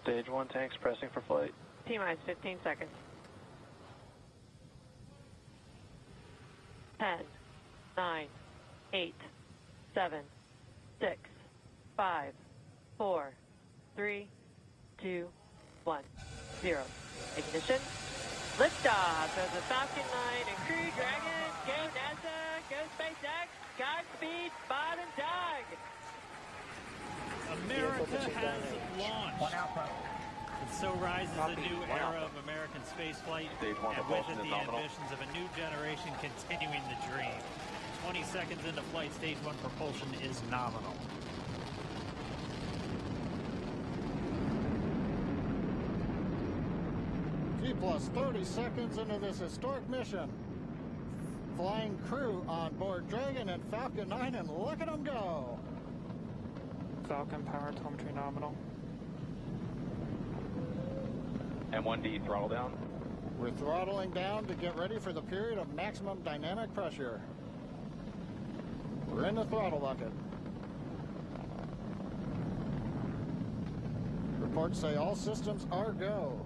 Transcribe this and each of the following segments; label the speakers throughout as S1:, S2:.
S1: Stage 1 tanks pressing for flight.
S2: T-minus 15 seconds. 10, 9, 8, 7, 6, 5, 4, 3, 2, 1, 0. Ignition. Liftoff of the Falcon 9 and Crew Dragon. Go NASA, go SpaceX, Godspeed, Bob and Doug.
S3: America has launched. And so rises a new era of American spaceflight, and with it the ambitions of a new generation continuing the dream. 20 seconds into flight, stage 1 propulsion is nominal.
S4: T plus 30 seconds into this historic mission. Flying crew on board Dragon and Falcon 9, and look at them go.
S5: Falcon power telemetry nominal.
S1: M1D throttle down.
S4: We're throttling down to get ready for the period of maximum dynamic pressure. We're in the throttle bucket. Reports say all systems are go.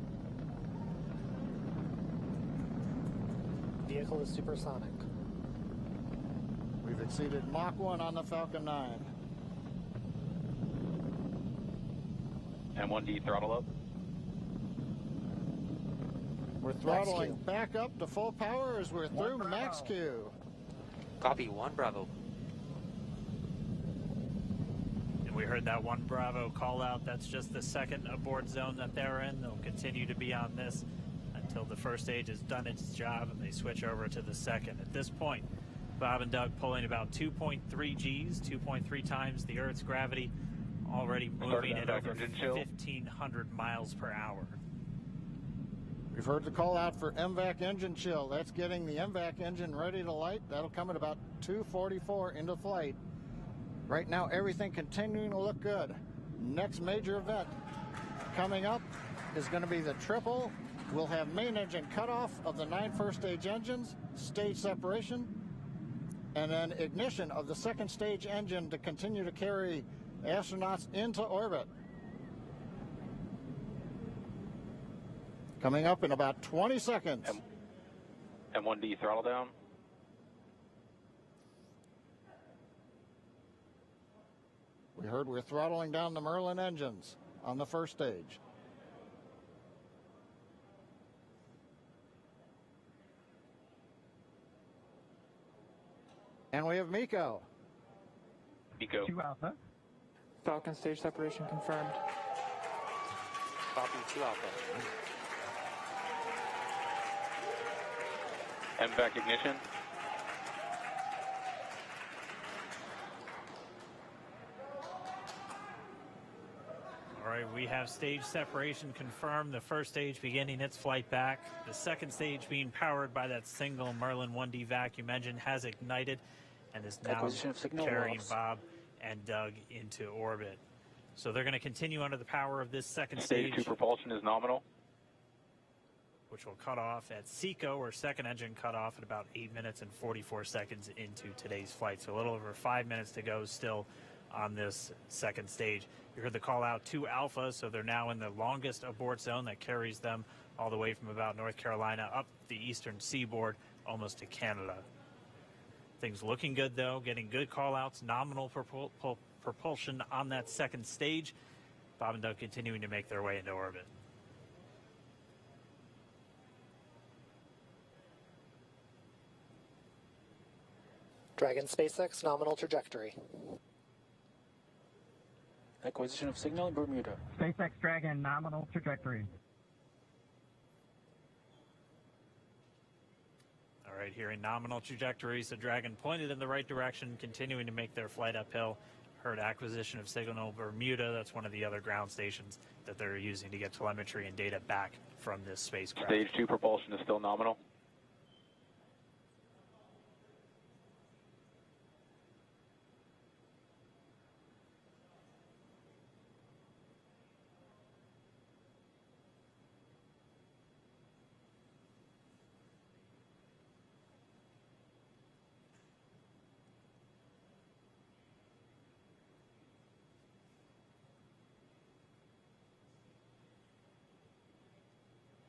S6: Vehicle is supersonic.
S4: We've exceeded Mach 1 on the Falcon 9.
S1: M1D throttle up.
S4: We're throttling back up to full power as we're through max Q.
S7: Copy, 1 Bravo.
S3: And we heard that 1 Bravo call out. That's just the second abort zone that they're in. They'll continue to be on this until the first stage has done its job and they switch over to the second. At this point, Bob and Doug pulling about 2.3 Gs, 2.3 times the Earth's gravity, already moving at over 1,500 miles per hour.
S4: We've heard the call out for MVAC engine chill. That's getting the MVAC engine ready to light. That'll come at about 2:44 into flight. Right now, everything continuing to look good. Next major event coming up is going to be the triple. We'll have main engine cutoff of the 9 first stage engines, stage separation, and then ignition of the second stage engine to continue to carry astronauts into orbit. Coming up in about 20 seconds.
S1: M1D throttle down.
S4: We heard we're throttling down the Merlin engines on the first stage. And we have MECO.
S1: MECO.
S8: 2 Alpha.
S5: Falcon stage separation confirmed.
S7: Copy, 2 Alpha.
S1: MVAC ignition.
S3: All right, we have stage separation confirmed. The first stage beginning its flight back. The second stage being powered by that single Merlin 1D vacuum engine has ignited and is now carrying Bob and Doug into orbit. So they're going to continue under the power of this second stage.
S1: Stage 2 propulsion is nominal.
S3: Which will cut off at SECO, or second engine cut off at about 8 minutes and 44 seconds into today's flight. So a little over 5 minutes to go still on this second stage. You heard the call out 2 Alpha, so they're now in the longest abort zone that carries them all the way from about North Carolina up the eastern seaboard almost to Canada. Things looking good though, getting good call outs, nominal propulsion on that second stage. Bob and Doug continuing to make their way into orbit.
S6: Dragon SpaceX nominal trajectory.
S9: Acquisition of signal in Bermuda.
S8: SpaceX Dragon nominal trajectory.
S3: All right, here in nominal trajectory, so Dragon pointed in the right direction, continuing to make their flight uphill. Heard acquisition of signal Bermuda. That's one of the other ground stations that they're using to get telemetry and data back from this spacecraft.
S1: Stage 2 propulsion is still nominal.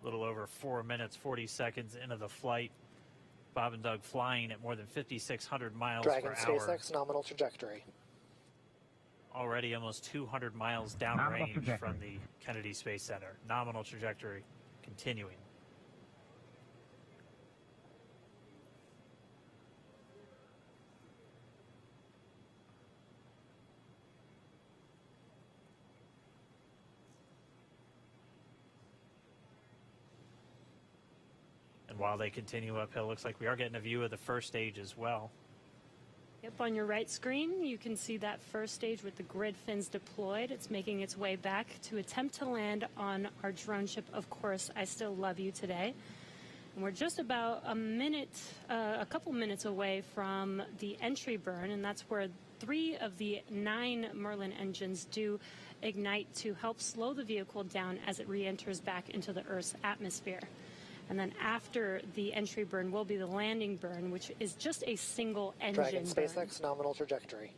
S3: A little over 4 minutes, 40 seconds into the flight. Bob and Doug flying at more than 5,600 miles
S6: Dragon
S3: per hour.
S6: SpaceX, nominal trajectory.
S3: Already almost 200 miles downrange from the Kennedy Space Center. Nominal trajectory continuing. And while they continue uphill, looks like we are getting a view of the first stage as well.
S10: Yep, on your right screen, you can see that first stage with the grid fins deployed. It's making its way back to attempt to land on our drone ship, Of Course, I Still Love You today. And we're just about a couple minutes away from the entry burn, and that's where 3 of the 9 Merlin engines do ignite to help slow the vehicle down as it re-enters back into the Earth's atmosphere. And then after the entry burn will be the landing burn, which is just a single engine
S6: Dragon
S10: burn.
S6: SpaceX, nominal trajectory.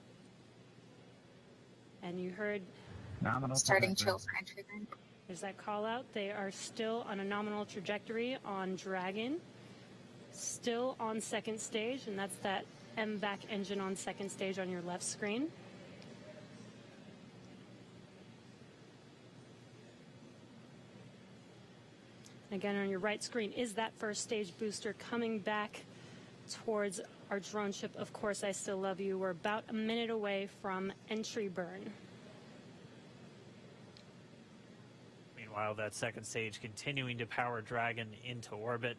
S10: And you heard
S8: Nominal
S11: starting
S8: trajectory.
S11: chill for entry burn.
S10: there's that call out. They are still on a nominal trajectory on Dragon, still on second stage, and that's that MVAC engine on second stage on your left screen. Again, on your right screen is that first stage booster coming back towards our drone ship, Of Course, I Still Love You. We're about a minute away from entry burn.
S3: Meanwhile, that second stage continuing to power Dragon into orbit.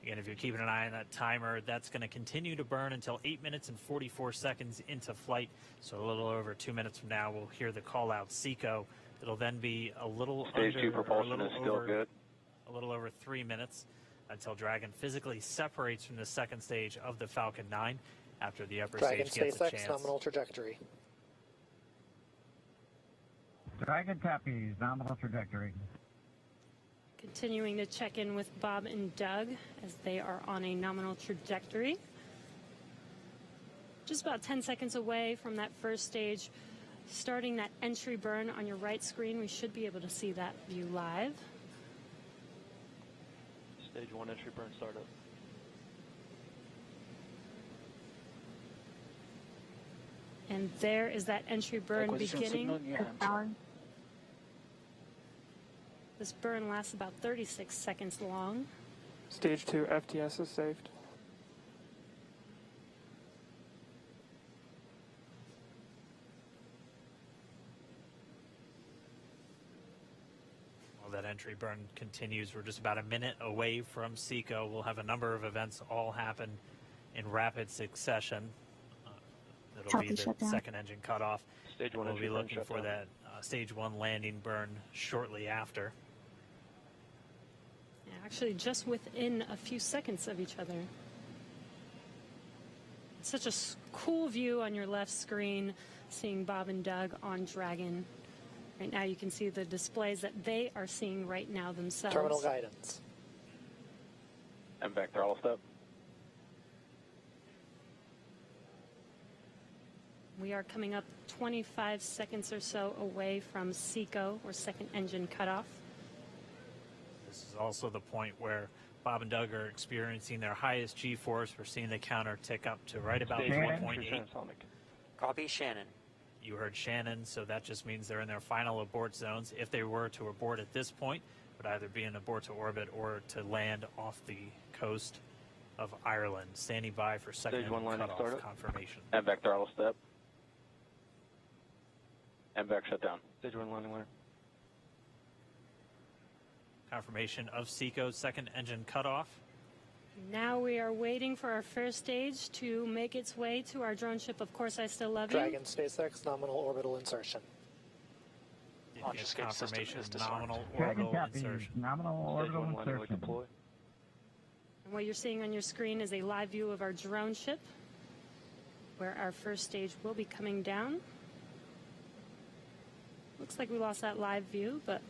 S3: Again, if you're keeping an eye on that timer, that's going to continue to burn until 8 minutes and 44 seconds into flight. So a little over 2 minutes from now, we'll hear the call out SECO. It'll then be a little
S1: Stage 2 propulsion is still good.
S3: A little over 3 minutes until Dragon physically separates from the second stage of the Falcon 9 after the upper
S6: Dragon
S3: stage gets a
S6: SpaceX,
S3: chance.
S6: nominal trajectory.
S8: Dragon copies, nominal trajectory.
S10: Continuing to check in with Bob and Doug as they are on a nominal trajectory. Just about 10 seconds away from that first stage, starting that entry burn on your right screen. We should be able to see that view live.
S9: Stage 1 entry burn startup.
S10: And there is that entry burn
S9: Acquisition
S10: beginning.
S9: signal in your hands.
S10: This burn lasts about 36 seconds long.
S5: Stage 2 FTS is saved.
S3: While that entry burn continues, we're just about a minute away from SECO. We'll have a number of events all happen in rapid succession. It'll be the second engine cutoff.
S9: Stage 1
S3: We'll
S9: entry
S3: be
S9: burn
S3: looking for
S9: shutdown.
S3: that stage 1 landing burn shortly after.
S10: Yeah, actually, just within a few seconds of each other. It's such a cool view on your left screen, seeing Bob and Doug on Dragon. Right now, you can see the displays that they are seeing right now themselves.
S6: Terminal guidance.
S1: MVAC throttle step.
S10: We are coming up 25 seconds or so away from SECO, or second engine cutoff.
S3: This is also the point where Bob and Doug are experiencing their highest G-force. We're seeing the counter tick up to right about
S9: Stage 1
S3: 1.8.
S9: entry transonic.
S7: Copy Shannon.
S3: You heard Shannon, so that just means they're in their final abort zones. If they were to abort at this point, it would either be an abort to orbit or to land off the coast of Ireland. Standing by for second
S9: Stage 1
S3: engine
S9: landing
S3: cutoff
S9: startup.
S3: confirmation.
S1: MVAC throttle step. MVAC shutdown.
S9: Stage 1 landing winner.
S3: Confirmation of SECO's second engine cutoff.
S10: Now we are waiting for our first stage to make its way to our drone ship, Of Course, I Still Love You.
S6: Dragon SpaceX, nominal orbital insertion.
S9: Launch
S3: Yes,
S9: escape system
S3: confirmation
S9: is disarmed.
S3: nominal
S8: Dragon
S3: orbital
S8: copies,
S3: insertion.
S8: nominal
S9: Stage
S8: orbital
S9: 1 landing leg
S8: insertion.
S9: deploy.
S10: And what you're seeing on your screen is a live view of our drone ship, where our first stage will be coming down. Looks like we lost that live view, but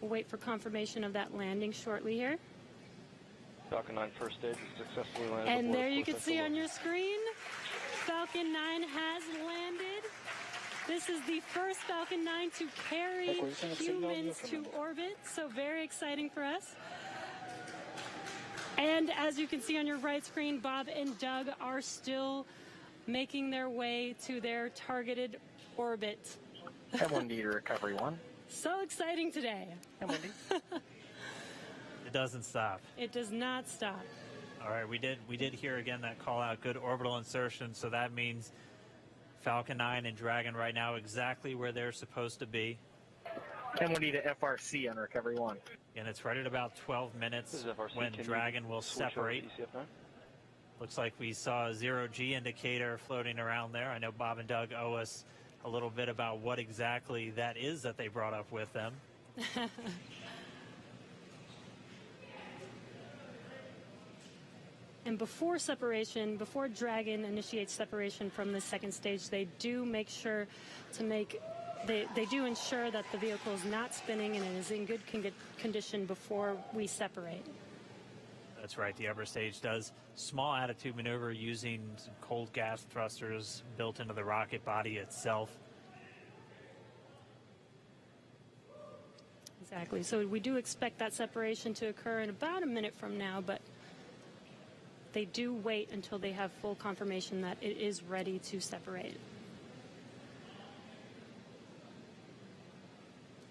S10: we'll wait for confirmation of that landing shortly here.
S9: Falcon 9 first stage is successfully landed.
S10: And
S9: aboard
S10: there you
S9: Course
S10: can
S9: I
S10: see
S9: Still
S10: on
S9: Love
S10: your screen, Falcon 9 has landed. This is the first Falcon 9 to carry humans to orbit, so very exciting for us. And as you can see on your right screen, Bob and Doug are still making their way to their targeted orbit.
S6: M1D to recovery 1.
S10: So exciting today.
S6: M1D.
S3: It doesn't stop.
S10: It does not stop.
S3: All right, we did hear again that call out, good orbital insertion, so that means Falcon 9 and Dragon right now exactly where they're supposed to be.
S6: M1D to FRC on recovery 1.
S3: And it's right at about 12 minutes
S9: This is FRC.
S3: when
S9: Can
S3: Dragon
S9: you
S3: will
S9: switch over to
S3: separate.
S9: ECF9?
S3: Looks like we saw a 0G indicator floating around there. I know Bob and Doug owe us a little bit about what exactly that is that they brought up with them.
S10: And before separation, before Dragon initiates separation from the second stage, they do make sure to they do ensure that the vehicle is not spinning and it is in good condition before we separate.
S3: That's right, the upper stage does small attitude maneuver using some cold gas thrusters built into the rocket body itself.
S10: Exactly. So we do expect that separation to occur in about a minute from now, but they do wait until they have full confirmation that it is ready to separate.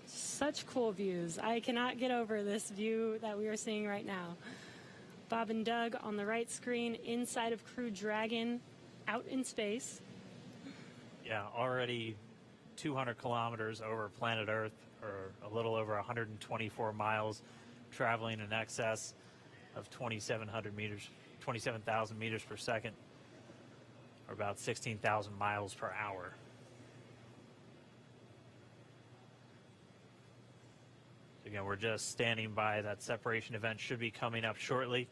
S10: Such cool views. I cannot get over this view that we are seeing right now. Bob and Doug on the right screen, inside of Crew Dragon, out in space.
S3: Yeah, already 200 kilometers over planet Earth, or a little over 124 miles, traveling in excess of 2,700 meters. 27,000 meters per second, or about 16,000 miles per hour. So again, we're just standing by. That separation event should be coming up shortly.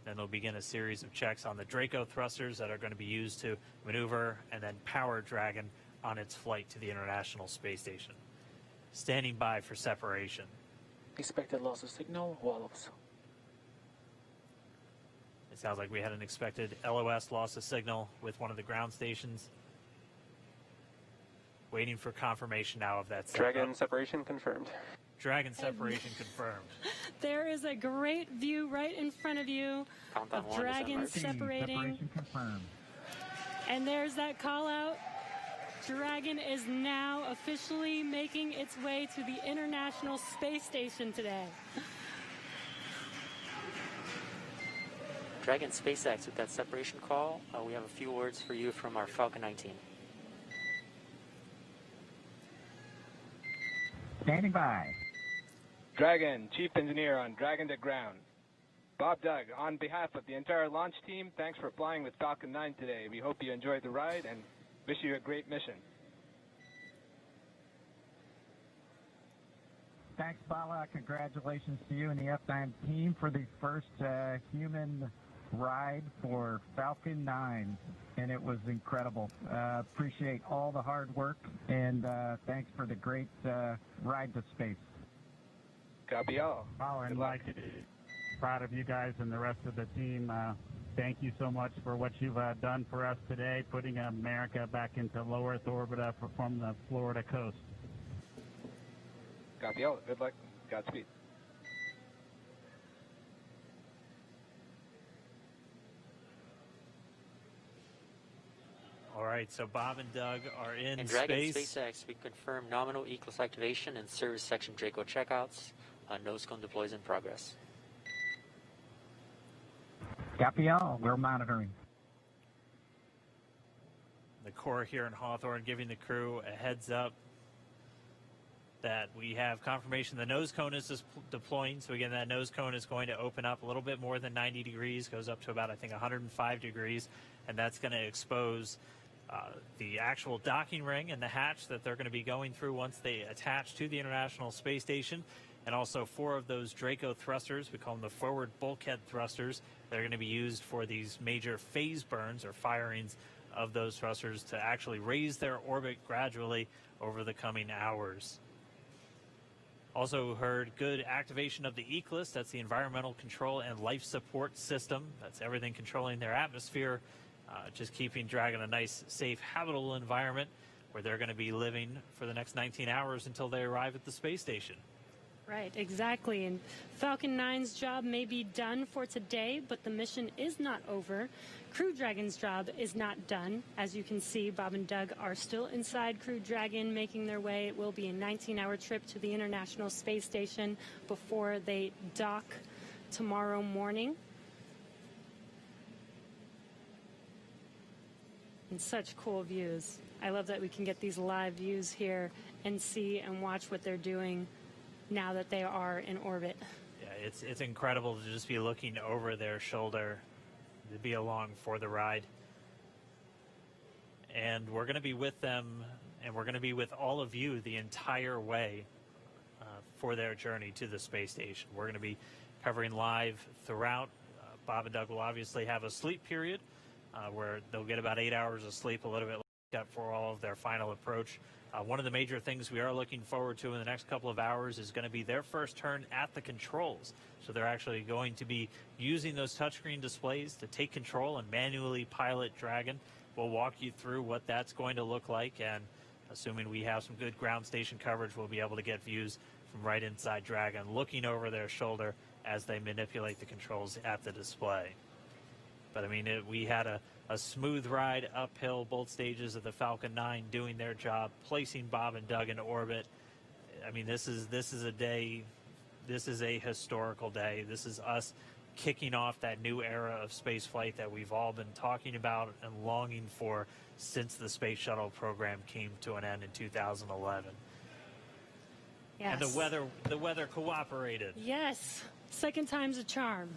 S3: Then they'll begin a series of checks on the Draco thrusters that are going to be used to maneuver and then power Dragon on its flight to the International Space Station. Standing by for separation.
S6: Expected loss of signal, Wallows.
S3: It sounds like we had an expected LOS, loss of signal, with one of the ground stations. Waiting for confirmation now of that.
S9: Dragon separation confirmed.
S3: Dragon separation confirmed.
S10: There is a great view right in front of you
S7: Countdown
S10: of
S7: 1
S10: Dragon
S7: December.
S10: separating.
S8: Separation confirmed.
S10: And there's that call out. Dragon is now officially making its way to the International Space Station today.
S7: Dragon SpaceX, with that separation call, we have a few words for you from our Falcon 19.
S8: Standing by.
S11: Dragon, Chief Engineer on Dragon to Ground. Bob Doug, on behalf of the entire launch team, thanks for flying with Falcon 9 today. We hope you enjoyed the ride and wish you a great mission.
S8: Thanks, Bala. Congratulations to you and the F9 team for the first human ride for Falcon 9, and it was incredible. Appreciate all the hard work, and thanks for the great ride to space.
S11: Copy all.
S8: And like, proud of you guys and the rest of the team. Thank you so much for what you've done for us today, putting America back into low Earth orbit from the Florida coast.
S11: Copy all. Good luck. Godspeed.
S3: All right, so Bob and Doug are in
S7: In Dragon
S3: space.
S7: SpaceX, we confirm nominal ECLS activation and service section Draco checkouts. Nose cone deploys in progress.
S8: Copy all. We're monitoring.
S3: The Corps here in Hawthorne giving the crew a heads up that we have confirmation the nose cone is deploying. So again, that nose cone is going to open up a little bit more than 90 degrees, goes up to about, I think, 105 degrees, and that's going to expose the actual docking ring and the hatch that they're going to be going through once they attach to the International Space Station, and also 4 of those Draco thrusters, we call them the forward bulkhead thrusters, that are going to be used for these major phase burns or firings of those thrusters to actually raise their orbit gradually over the coming hours. Also heard good activation of the ECLS, that's the Environmental Control and Life Support System. That's everything controlling their atmosphere, just keeping Dragon a nice, safe, habitable environment where they're going to be living for the next 19 hours until they arrive at the space station.
S10: Right, exactly. And Falcon 9's job may be done for today, but the mission is not over. Crew Dragon's job is not done. As you can see, Bob and Doug are still inside Crew Dragon, making their way. It will be a 19-hour trip to the International Space Station before they dock tomorrow morning. And such cool views. I love that we can get these live views here and see and watch what they're doing now that they are in orbit.
S3: Yeah, it's incredible to just be looking over their shoulder, to be along for the ride. And we're going to be with them, and we're going to be with all of you the entire way for their journey to the space station. We're going to be covering live throughout. Bob and Doug will obviously have a sleep period where they'll get about 8 hours of sleep, a little bit up for all of their final approach. One of the major things we are looking forward to in the next couple of hours is going to be their first turn at the controls. So they're actually going to be using those touchscreen displays to take control and manually pilot Dragon. We'll walk you through what that's going to look like, and assuming we have some good ground station coverage, we'll be able to get views from right inside Dragon, looking over their shoulder as they manipulate the controls at the display. But I mean, we had a smooth ride uphill, both stages of the Falcon 9 doing their job, placing Bob and Doug in orbit. I mean, this is a day, this is a historical day. This is us kicking off that new era of space flight that we've all been talking about and longing for since the space shuttle program came to an end in 2011.
S10: Yes.
S3: And the weather cooperated.
S10: Yes, second time's a charm.